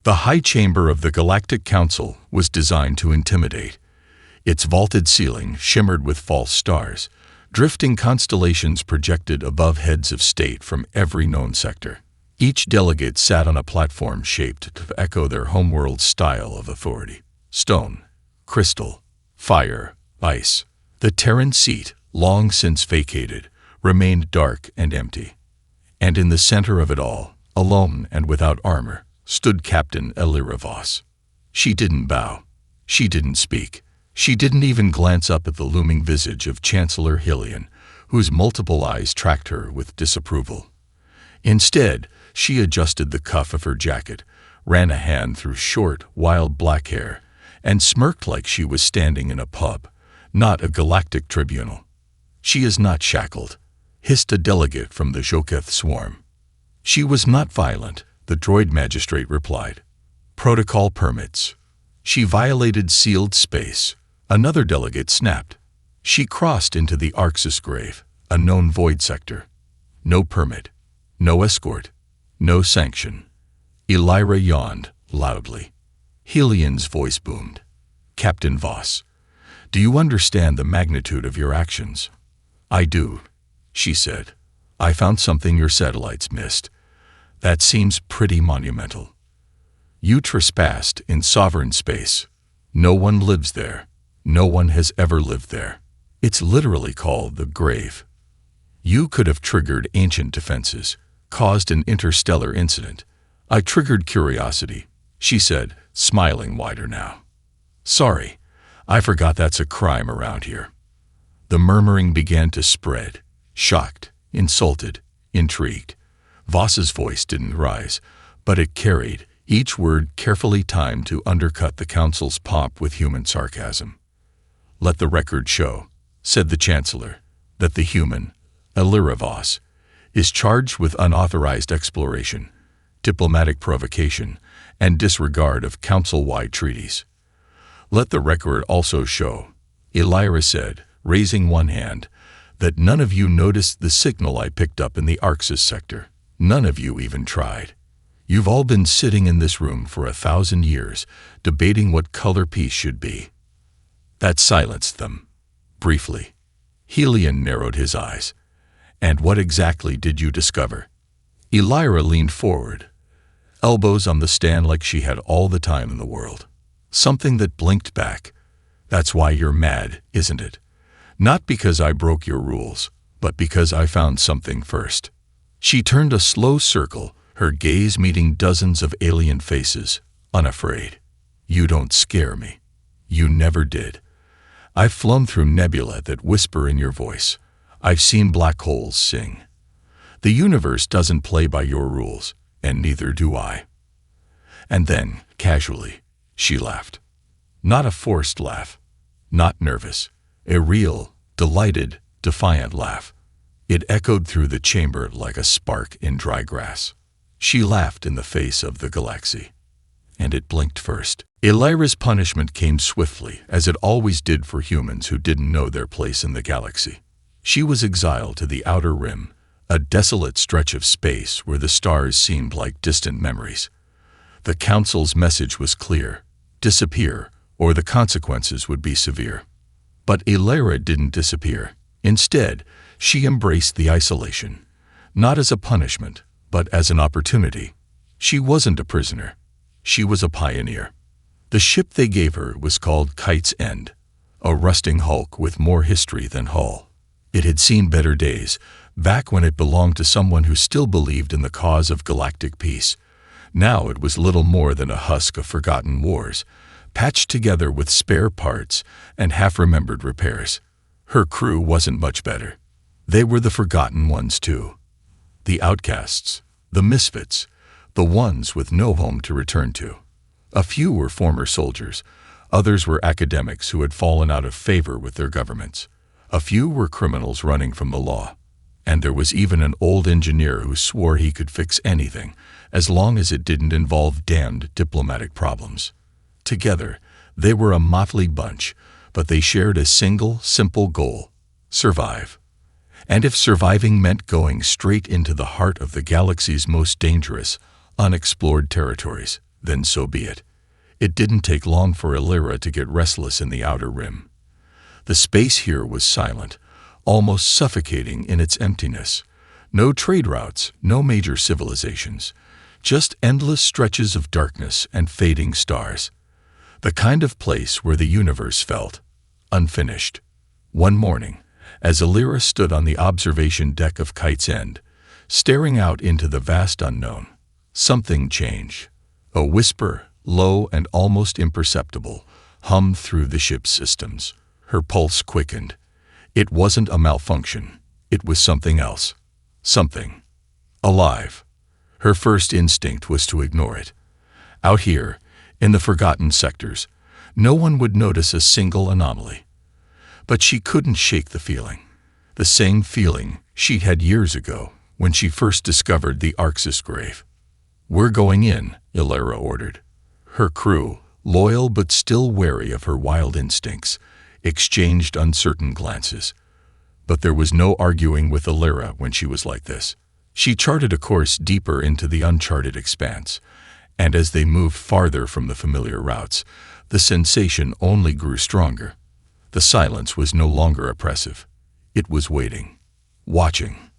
The high chamber of the Galactic Council was designed to intimidate. Its vaulted ceiling shimmered with false stars, drifting constellations projected above heads of state from every known sector. Each delegate sat on a platform shaped to echo their homeworld's style of authority. Stone, crystal, fire, ice. The Terran seat, long since vacated, remained dark and empty. And in the center of it all, alone and without armor, stood Captain Elira Voss. She didn't bow. She didn't speak. She didn't even glance up at the looming visage of Chancellor Hillian, whose multiple eyes tracked her with disapproval. Instead, she adjusted the cuff of her jacket, ran a hand through short, wild black hair, and smirked like she was standing in a pub, not a galactic tribunal. "She is not shackled," hissed a delegate from the Joketh swarm. "She was not violent," the droid magistrate replied. "Protocol permits." "She violated sealed space," another delegate snapped. "She crossed into the Arxis grave, a known void sector. No permit, no escort, no sanction." Elira yawned loudly. Helian's voice boomed. "Captain Voss, do you understand the magnitude of your actions?" "I do," she said. "I found something your satellites missed. That seems pretty monumental. You trespassed in sovereign space. No one lives there. No one has ever lived there. It's literally called the grave. You could have triggered ancient defenses, caused an interstellar incident. I triggered curiosity," she said, smiling wider now. "Sorry, I forgot that's a crime around here." The murmuring began to spread, shocked, insulted, intrigued. Voss's voice didn't rise, but it carried, each word carefully timed to undercut the council's pomp with human sarcasm. "Let the record show," said the Chancellor, "that the human, Elira Voss, is charged with unauthorized exploration, diplomatic provocation, and disregard of council-wide treaties." "Let the record also show," Elira said, raising one hand, "that none of you noticed the signal I picked up in the Arxis sector. None of you even tried. You've all been sitting in this room for 1,000 years, debating what color peace should be." That silenced them. Briefly, Helian narrowed his eyes. "And what exactly did you discover?" Elira leaned forward, elbows on the stand like she had all the time in the world. "Something that blinked back. That's why you're mad, isn't it? Not because I broke your rules, but because I found something first." She turned a slow circle, her gaze meeting dozens of alien faces, unafraid. "You don't scare me. You never did. I've flown through nebula that whisper in your voice. I've seen black holes sing. The universe doesn't play by your rules, and neither do I." And then, casually, she laughed. Not a forced laugh, not nervous, a real, delighted, defiant laugh. It echoed through the chamber like a spark in dry grass. She laughed in the face of the galaxy. And it blinked first. Elira's punishment came swiftly, as it always did for humans who didn't know their place in the galaxy. She was exiled to the outer rim, a desolate stretch of space where the stars seemed like distant memories. The Council's message was clear: disappear, or the consequences would be severe. But Elira didn't disappear. Instead, she embraced the isolation, not as a punishment, but as an opportunity. She wasn't a prisoner. She was a pioneer. The ship they gave her was called Kite's End, a rusting hulk with more history than hull. It had seen better days, back when it belonged to someone who still believed in the cause of galactic peace. Now it was little more than a husk of forgotten wars, patched together with spare parts and half-remembered repairs. Her crew wasn't much better. They were the forgotten ones too. The outcasts, the misfits, the ones with no home to return to. A few were former soldiers. Others were academics who had fallen out of favor with their governments. A few were criminals running from the law. And there was even an old engineer who swore he could fix anything, as long as it didn't involve damned diplomatic problems. Together, they were a motley bunch, but they shared a single, simple goal: survive. And if surviving meant going straight into the heart of the galaxy's most dangerous, unexplored territories, then so be it. It didn't take long for Illyra to get restless in the outer rim. The space here was silent, almost suffocating in its emptiness. No trade routes, no major civilizations, just endless stretches of darkness and fading stars. The kind of place where the universe felt unfinished. One morning, as Illyra stood on the observation deck of Kite's End, staring out into the vast unknown, something changed. A whisper, low and almost imperceptible, hummed through the ship's systems. Her pulse quickened. It wasn't a malfunction. It was something else. Something alive. Her first instinct was to ignore it. Out here, in the forgotten sectors, no one would notice a single anomaly. But she couldn't shake the feeling. The same feeling she'd had years ago when she first discovered the Arxis grave. "We're going in," Illyra ordered. Her crew, loyal but still wary of her wild instincts, exchanged uncertain glances. But there was no arguing with Illyra when she was like this. She charted a course deeper into the uncharted expanse, and as they moved farther from the familiar routes, the sensation only grew stronger. The silence was no longer oppressive. It was waiting, watching.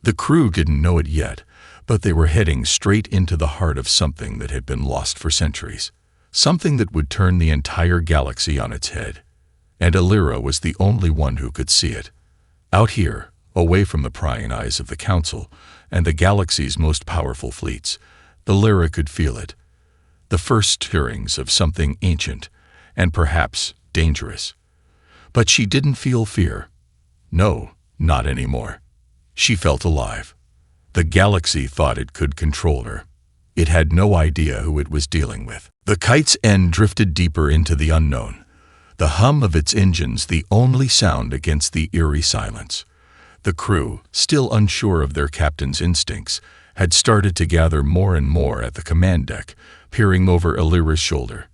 The crew didn't know it yet, but they were heading straight into the heart of something that had been lost for centuries, something that would turn the entire galaxy on its head. And Illyra was the only one who could see it. Out here, away from the prying eyes of the Council and the galaxy's most powerful fleets, Illyra could feel it. The first stirrings of something ancient and perhaps dangerous. But she didn't feel fear. No, not anymore. She felt alive. The galaxy thought it could control her. It had no idea who it was dealing with. The Kite's End drifted deeper into the unknown, the hum of its engines the only sound against the eerie silence. The crew, still unsure of their captain's instincts, had started to gather more and more at the command deck, peering over Illyra's shoulder.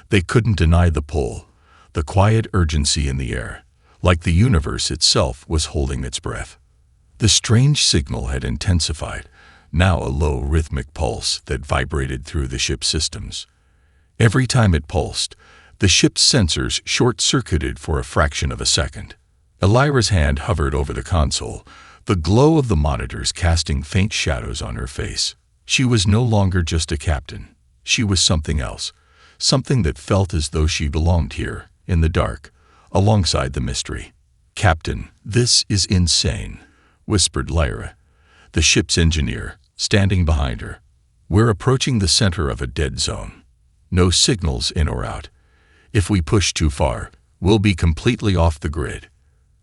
They couldn't deny the pull, the quiet urgency in the air, like the universe itself was holding its breath. The strange signal had intensified, now a low rhythmic pulse that vibrated through the ship's systems. Every time it pulsed, the ship's sensors short-circuited for a fraction of a second. Illyra's hand hovered over the console, the glow of the monitors casting faint shadows on her face. She was no longer just a captain. She was something else, something that felt as though she belonged here, in the dark, alongside the mystery. "Captain, this is insane," whispered Lyra, the ship's engineer, standing behind her. "We're approaching the center of a dead zone. No signals in or out. If we push too far, we'll be completely off the grid."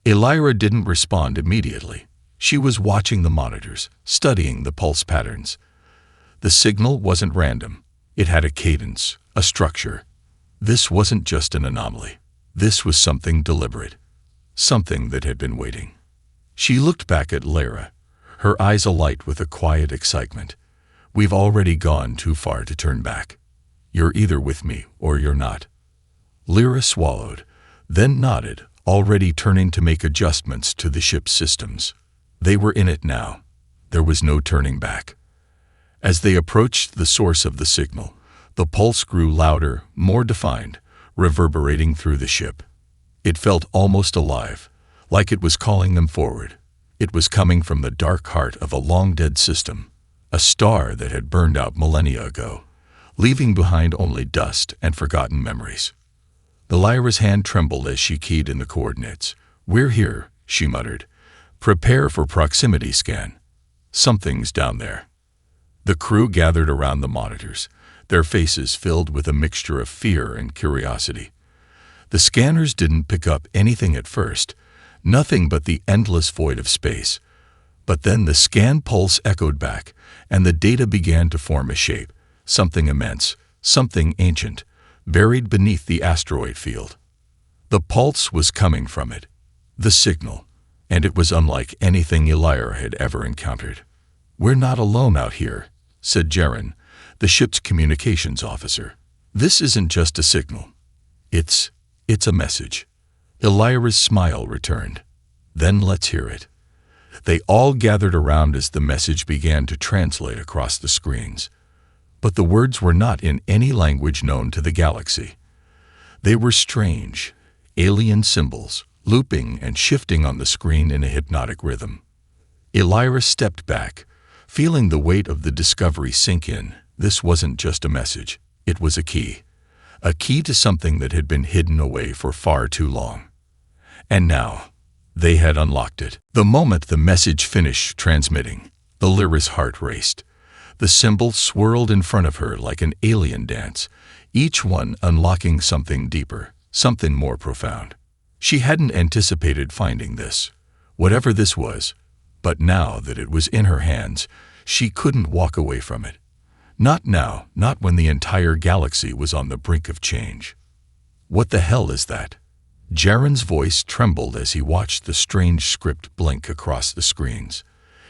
Illyra didn't respond immediately. She was watching the monitors, studying the pulse patterns. The signal wasn't random. It had a cadence, a structure. This wasn't just an anomaly. This was something deliberate, something that had been waiting. She looked back at Lyra, her eyes alight with a quiet excitement. "We've already gone too far to turn back. You're either with me or you're not." Lyra swallowed, then nodded, already turning to make adjustments to the ship's systems. They were in it now. There was no turning back. As they approached the source of the signal, the pulse grew louder, more defined, reverberating through the ship. It felt almost alive, like it was calling them forward. It was coming from the dark heart of a long-dead system, a star that had burned out millennia ago, leaving behind only dust and forgotten memories. Lyra's hand trembled as she keyed in the coordinates. "We're here," she muttered. "Prepare for proximity scan. Something's down there." The crew gathered around the monitors, their faces filled with a mixture of fear and curiosity. The scanners didn't pick up anything at first, nothing but the endless void of space. But then the scan pulse echoed back, and the data began to form a shape, something immense, something ancient, buried beneath the asteroid field. The pulse was coming from it, the signal, and it was unlike anything Illyra had ever encountered. "We're not alone out here," said Jaren, the ship's communications officer. "This isn't just a signal. It's a message." Illyra's smile returned. "Then let's hear it." They all gathered around as the message began to translate across the screens. but the words were not in any language known to the galaxy. They were strange, alien symbols, looping and shifting on the screen in a hypnotic rhythm. Elira stepped back, feeling the weight of the discovery sink in. This wasn't just a message, it was a key to something that had been hidden away for far too long. And now, they had unlocked it. The moment the message finished transmitting, Elira's heart raced. The symbols swirled in front of her like an alien dance, each one unlocking something deeper, something more profound. She hadn't anticipated finding this, whatever this was, but now that it was in her hands, she couldn't walk away from it. Not now, not when the entire galaxy was on the brink of change. What the hell is that? Jaren's voice trembled as he watched the strange script blink across the screens.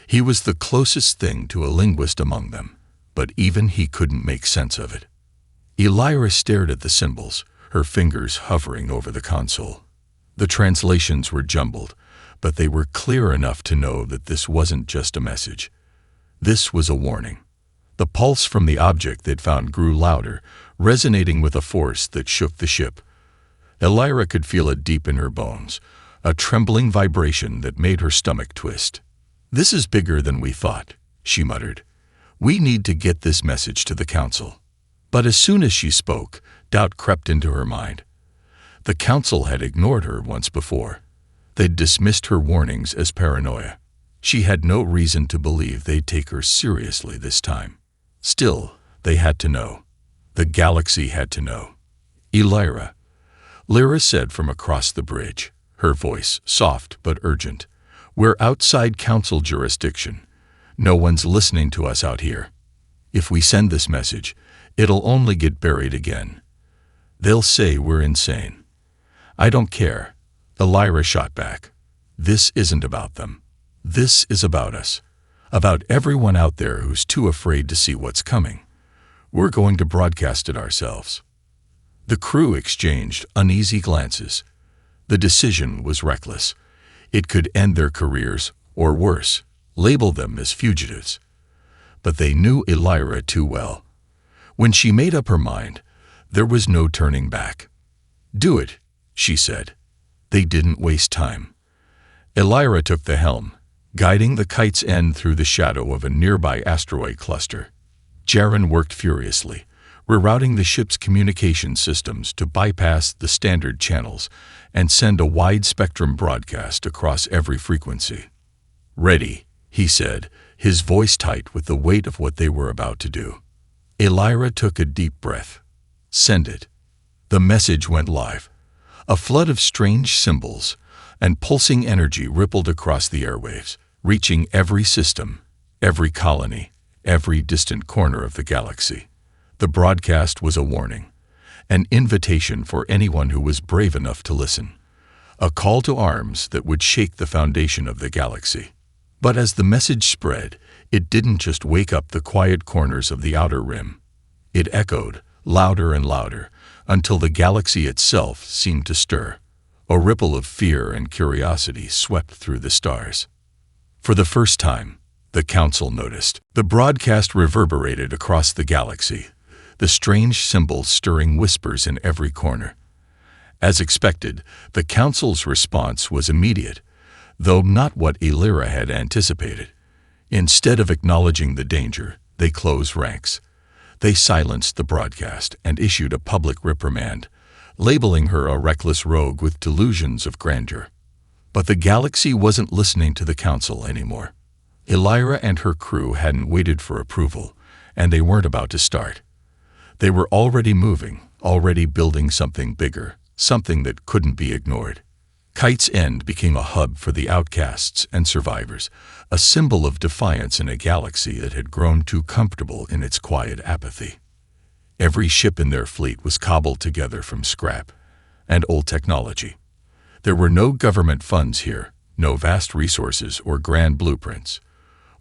He was the closest thing to a linguist among them, but even he couldn't make sense of it. Elira stared at the symbols, her fingers hovering over the console. The translations were jumbled, but they were clear enough to know that this wasn't just a message. This was a warning. The pulse from the object they'd found grew louder, resonating with a force that shook the ship. Elira could feel it deep in her bones, a trembling vibration that made her stomach twist. "This is bigger than we thought," she muttered. "We need to get this message to the Council." But as soon as she spoke, doubt crept into her mind. The Council had ignored her once before. They'd dismissed her warnings as paranoia. She had no reason to believe they'd take her seriously this time. Still, they had to know. The galaxy had to know. "Elira," Lyra said from across the bridge, her voice soft but urgent. "We're outside Council jurisdiction. No one's listening to us out here. If we send this message, it'll only get buried again. They'll say we're insane." "I don't care," Elira shot back. "This isn't about them. This is about us. About everyone out there who's too afraid to see what's coming. We're going to broadcast it ourselves." The crew exchanged uneasy glances. The decision was reckless. It could end their careers, or worse, label them as fugitives. But they knew Elira too well. When she made up her mind, there was no turning back. "Do it," she said. They didn't waste time. Elira took the helm, guiding the kite's end through the shadow of a nearby asteroid cluster. Jaren worked furiously, rerouting the ship's communication systems to bypass the standard channels and send a wide-spectrum broadcast across every frequency. "Ready," he said, his voice tight with the weight of what they were about to do. Elira took a deep breath. "Send it." The message went live. A flood of strange symbols and pulsing energy rippled across the airwaves, reaching every system, every colony, every distant corner of the galaxy. The broadcast was a warning, an invitation for anyone who was brave enough to listen, a call to arms that would shake the foundation of the galaxy. But as the message spread, it didn't just wake up the quiet corners of the outer rim. It echoed, louder and louder, until the galaxy itself seemed to stir. A ripple of fear and curiosity swept through the stars. For the first time, the Council noticed. The broadcast reverberated across the galaxy, the strange symbols stirring whispers in every corner. As expected, the Council's response was immediate, though not what Elira had anticipated. Instead of acknowledging the danger, they closed ranks. They silenced the broadcast and issued a public reprimand, labeling her a reckless rogue with delusions of grandeur. But the galaxy wasn't listening to the Council anymore. Elira and her crew hadn't waited for approval, and they weren't about to start. They were already moving, already building something bigger, something that couldn't be ignored. Kite's End became a hub for the outcasts and survivors, a symbol of defiance in a galaxy that had grown too comfortable in its quiet apathy. Every ship in their fleet was cobbled together from scrap and old technology. There were no government funds here, no vast resources or grand blueprints.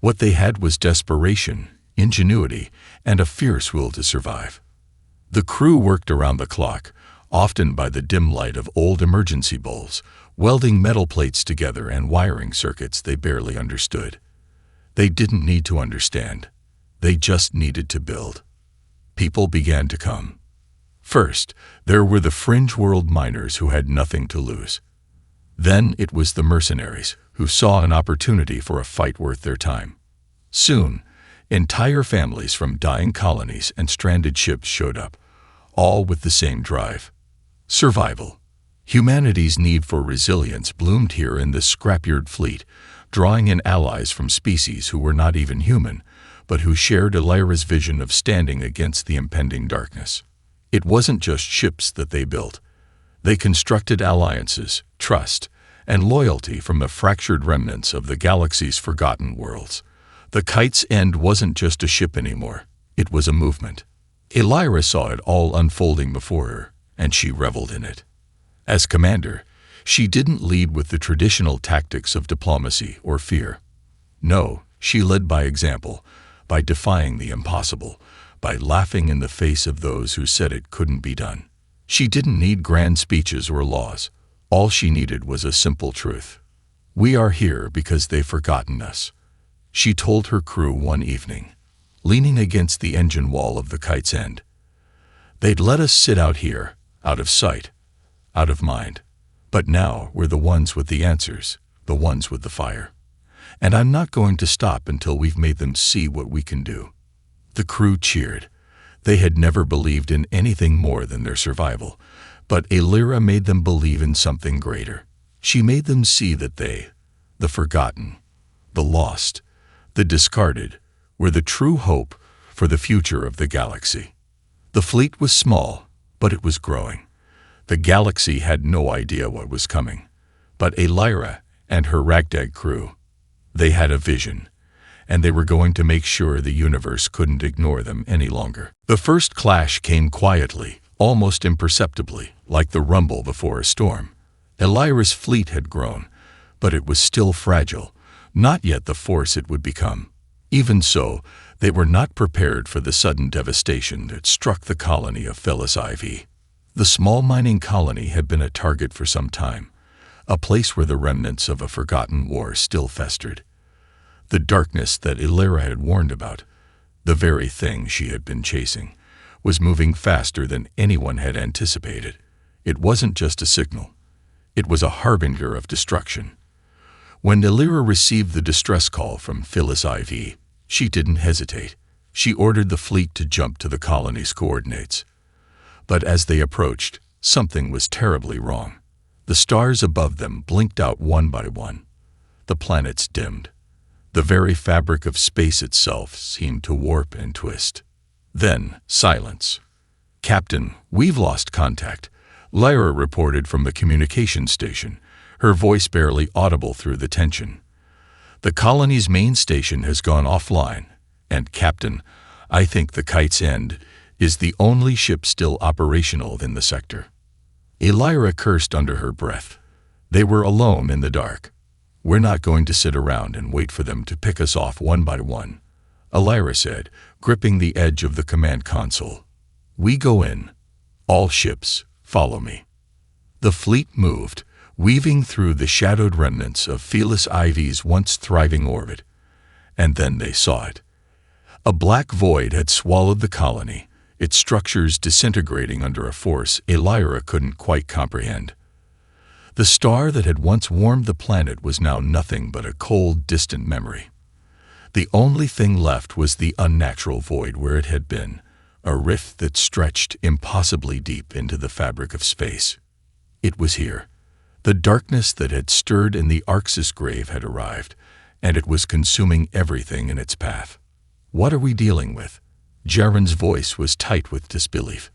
What they had was desperation, ingenuity, and a fierce will to survive. The crew worked around the clock, often by the dim light of old emergency bulbs, welding metal plates together and wiring circuits they barely understood. They didn't need to understand. They just needed to build. People began to come. First, there were the fringe world miners who had nothing to lose. Then it was the mercenaries who saw an opportunity for a fight worth their time. Soon, entire families from dying colonies and stranded ships showed up, all with the same drive: survival. Humanity's need for resilience bloomed here in this scrapyard fleet, drawing in allies from species who were not even human, but who shared Elira's vision of standing against the impending darkness. It wasn't just ships that they built. They constructed alliances, trust, and loyalty from the fractured remnants of the galaxy's forgotten worlds. The Kite's End wasn't just a ship anymore. It was a movement. Elira saw it all unfolding before her, and she reveled in it. As commander, she didn't lead with the traditional tactics of diplomacy or fear. No, she led by example, by defying the impossible, by laughing in the face of those who said it couldn't be done. She didn't need grand speeches or laws. All she needed was a simple truth. We are here because they've forgotten us, she told her crew one evening, leaning against the engine wall of the Kite's End. They'd let us sit out here, out of sight, out of mind. But now we're the ones with the answers, the ones with the fire. And I'm not going to stop until we've made them see what we can do. The crew cheered. They had never believed in anything more than their survival, but Elira made them believe in something greater. She made them see that they, the forgotten, the lost, the discarded, were the true hope for the future of the galaxy. The fleet was small, but it was growing. The galaxy had no idea what was coming. But Elira and her ragtag crew, they had a vision, and they were going to make sure the universe couldn't ignore them any longer. The first clash came quietly, almost imperceptibly, like the rumble before a storm. Elira's fleet had grown, but it was still fragile, not yet the force it would become. Even so, they were not prepared for the sudden devastation that struck the colony of HFY. The small mining colony had been a target for some time, a place where the remnants of a forgotten war still festered. The darkness that Elira had warned about, the very thing she had been chasing, was moving faster than anyone had anticipated. It wasn't just a signal. It was a harbinger of destruction. When Elira received the distress call from HFY, she didn't hesitate. She ordered the fleet to jump to the colony's coordinates. But as they approached, something was terribly wrong. The stars above them blinked out one by one. The planets dimmed. The very fabric of space itself seemed to warp and twist. Then, silence. "Captain, we've lost contact," Lyra reported from the communication station, her voice barely audible through the tension. "The colony's main station has gone offline, and, Captain, I think the Kite's End is the only ship still operational in the sector." Elira cursed under her breath. They were alone in the dark. "We're not going to sit around and wait for them to pick us off one by one," Elira said, gripping the edge of the command console. "We go in. All ships, follow me." The fleet moved, weaving through the shadowed remnants of HFY's once thriving orbit. And then they saw it. A black void had swallowed the colony, its structures disintegrating under a force Elira couldn't quite comprehend. The star that had once warmed the planet was now nothing but a cold, distant memory. The only thing left was the unnatural void where it had been, a rift that stretched impossibly deep into the fabric of space. It was here. The darkness that had stirred in the Arxis grave had arrived, and it was consuming everything in its path. "What are we dealing with?" Jaren's voice was tight with disbelief.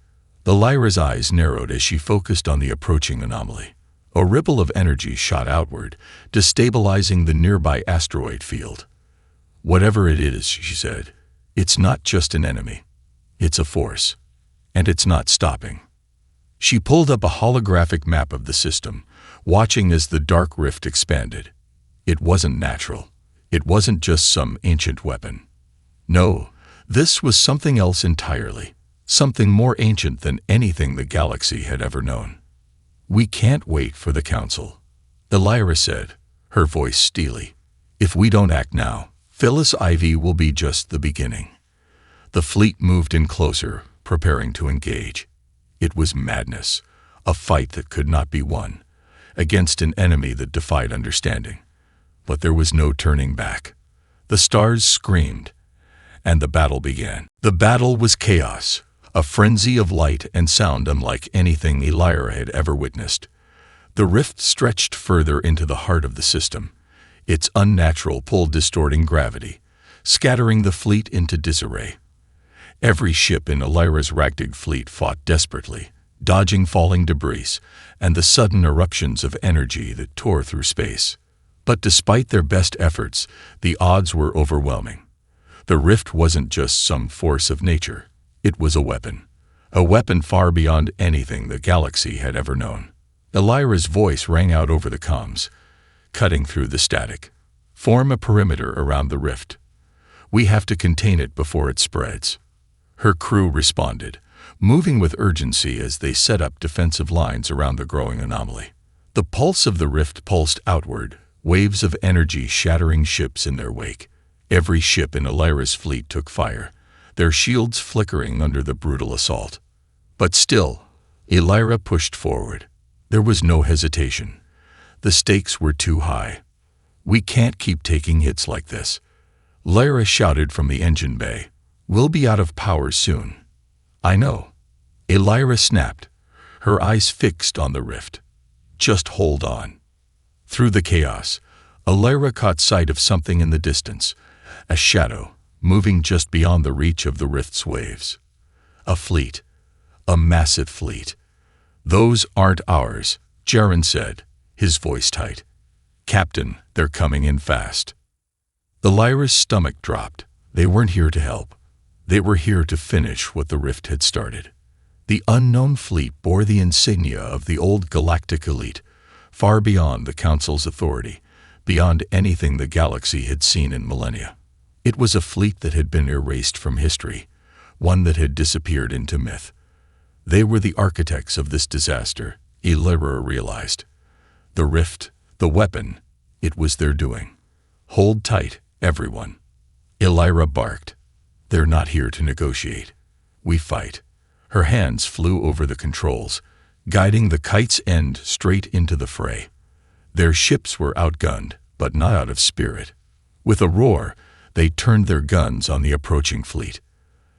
Elira's eyes narrowed as she focused on the approaching anomaly. A ripple of energy shot outward, destabilizing the nearby asteroid field. "Whatever it is," she said, "it's not just an enemy. It's a force. And it's not stopping." She pulled up a holographic map of the system, watching as the dark rift expanded. It wasn't natural. It wasn't just some ancient weapon. No, this was something else entirely, something more ancient than anything the galaxy had ever known. "We can't wait for the council," Elira said, her voice steely. "If we don't act now, HFY will be just the beginning." The fleet moved in closer, preparing to engage. It was madness, a fight that could not be won, against an enemy that defied understanding. But there was no turning back. The stars screamed, and the battle began. The battle was chaos, a frenzy of light and sound unlike anything Elira had ever witnessed. The rift stretched further into the heart of the system, its unnatural pull distorting gravity, scattering the fleet into disarray. Every ship in Elira's Ragdig fleet fought desperately, dodging falling debris and the sudden eruptions of energy that tore through space. But despite their best efforts, the odds were overwhelming. The rift wasn't just some force of nature. It was a weapon far beyond anything the galaxy had ever known. Elira's voice rang out over the comms, cutting through the static. Form a perimeter around the rift. We have to contain it before it spreads. Her crew responded, moving with urgency as they set up defensive lines around the growing anomaly. The pulse of the rift pulsed outward, waves of energy shattering ships in their wake. Every ship in Elira's fleet took fire, their shields flickering under the brutal assault. But still, Elira pushed forward. There was no hesitation. The stakes were too high. We can't keep taking hits like this. Lyra shouted from the engine bay. We'll be out of power soon. I know. Elira snapped, her eyes fixed on the rift. Just hold on. Through the chaos, Elira caught sight of something in the distance, a shadow, moving just beyond the reach of the rift's waves. A fleet. A massive fleet. Those aren't ours, Jaren said, his voice tight. Captain, they're coming in fast. Elira's stomach dropped. They weren't here to help. They were here to finish what the rift had started. The unknown fleet bore the insignia of the old galactic elite, far beyond the Council's authority, beyond anything the galaxy had seen in millennia. It was a fleet that had been erased from history, one that had disappeared into myth. They were the architects of this disaster, Elira realized. The rift, the weapon, it was their doing. Hold tight, everyone. Elira barked. They're not here to negotiate. We fight. Her hands flew over the controls, guiding the kite's end straight into the fray. Their ships were outgunned, but not out of spirit. With a roar, they turned their guns on the approaching fleet.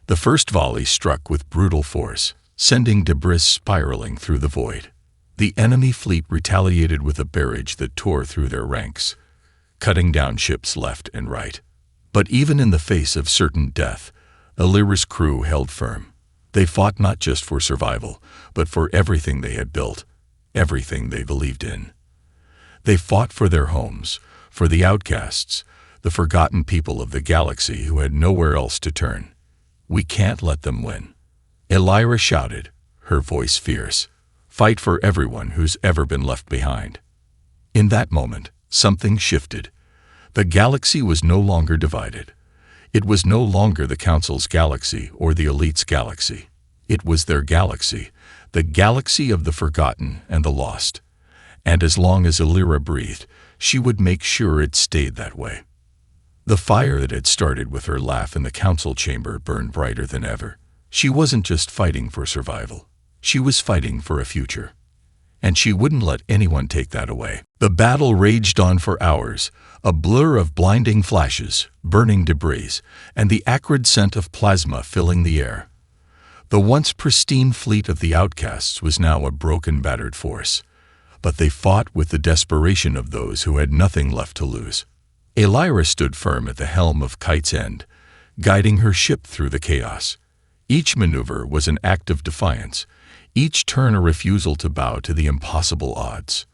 The first volley struck with brutal force, sending debris spiraling through the void. The enemy fleet retaliated with a barrage that tore through their ranks, cutting down ships left and right. But even in the face of certain death, Elira's crew held firm. They fought not just for survival, but for everything they had built, everything they believed in. They fought for their homes, for the outcasts, the forgotten people of the galaxy who had nowhere else to turn. We can't let them win. Elira shouted, her voice fierce. Fight for everyone who's ever been left behind. In that moment, something shifted. The galaxy was no longer divided. It was no longer the Council's galaxy or the Elite's galaxy. It was their galaxy, the galaxy of the forgotten and the lost. And as long as Elira breathed, she would make sure it stayed that way. The fire that had started with her laugh in the council chamber burned brighter than ever. She wasn't just fighting for survival. She was fighting for a future. And she wouldn't let anyone take that away. The battle raged on for hours, a blur of blinding flashes, burning debris, and the acrid scent of plasma filling the air. The once pristine fleet of the outcasts was now a broken, battered force. But they fought with the desperation of those who had nothing left to lose. Elira stood firm at the helm of Kite's End, guiding her ship through the chaos. Each maneuver was an act of defiance, each turn a refusal to bow to the impossible odds.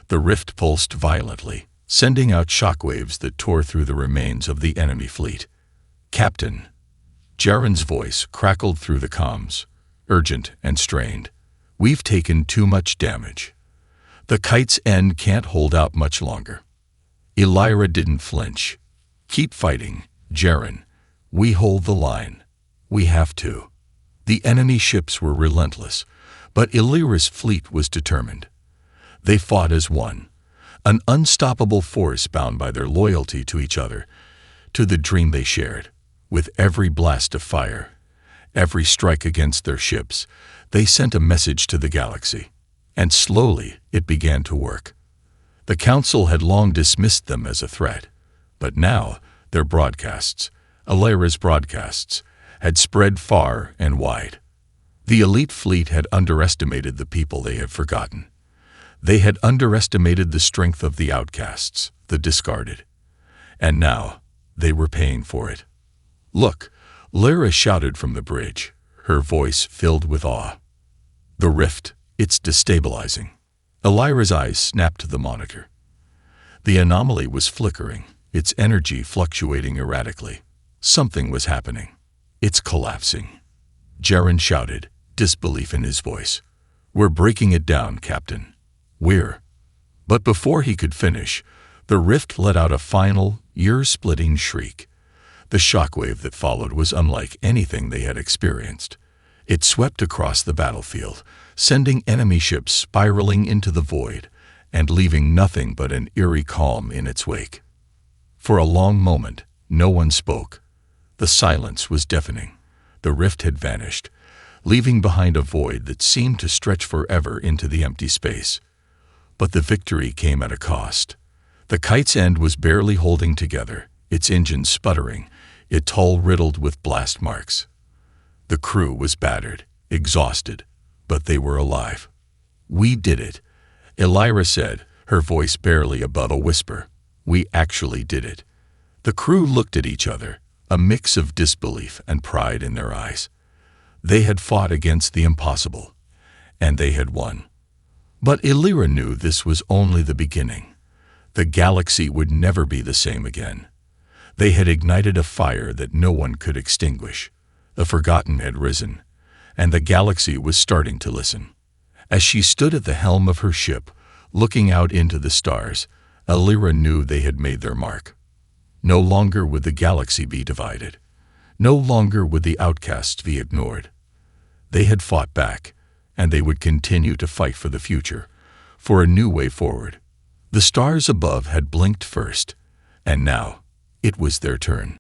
The rift pulsed violently, sending out shockwaves that tore through the remains of the enemy fleet. Captain, Jaren's voice crackled through the comms, urgent and strained. We've taken too much damage. The Kite's End can't hold out much longer. Elira didn't flinch. Keep fighting, Jaren. We hold the line. We have to. The enemy ships were relentless, but Elira's fleet was determined. They fought as one, an unstoppable force bound by their loyalty to each other, to the dream they shared. With every blast of fire, every strike against their ships, they sent a message to the galaxy. And slowly it began to work. The Council had long dismissed them as a threat, but now their broadcasts, Illyra's broadcasts, had spread far and wide. The elite fleet had underestimated the people they had forgotten. They had underestimated the strength of the outcasts, the discarded. And now they were paying for it. "Look," Lyra shouted from the bridge, her voice filled with awe. "The rift, it's destabilizing." Illyra's eyes snapped to the monitor. The anomaly was flickering, its energy fluctuating erratically. Something was happening. "It's collapsing." Jaren shouted, disbelief in his voice. "We're breaking it down, Captain. We're—" But before he could finish, the rift let out a final, ear-splitting shriek. The shockwave that followed was unlike anything they had experienced. It swept across the battlefield, sending enemy ships spiraling into the void and leaving nothing but an eerie calm in its wake. For a long moment, no one spoke. The silence was deafening. The rift had vanished, leaving behind a void that seemed to stretch forever into the empty space. But the victory came at a cost. The kite's end was barely holding together, its engine sputtering, its hull riddled with blast marks. The crew was battered, exhausted, but they were alive. "We did it," Illyra said, her voice barely above a whisper. "We actually did it." The crew looked at each other, a mix of disbelief and pride in their eyes. They had fought against the impossible, and they had won. But Illyra knew this was only the beginning. The galaxy would never be the same again. They had ignited a fire that no one could extinguish. The forgotten had risen, and the galaxy was starting to listen. As she stood at the helm of her ship, looking out into the stars, Illyra knew they had made their mark. No longer would the galaxy be divided. No longer would the outcasts be ignored. They had fought back, and they would continue to fight for the future, for a new way forward. The stars above had blinked first, and now it was their turn.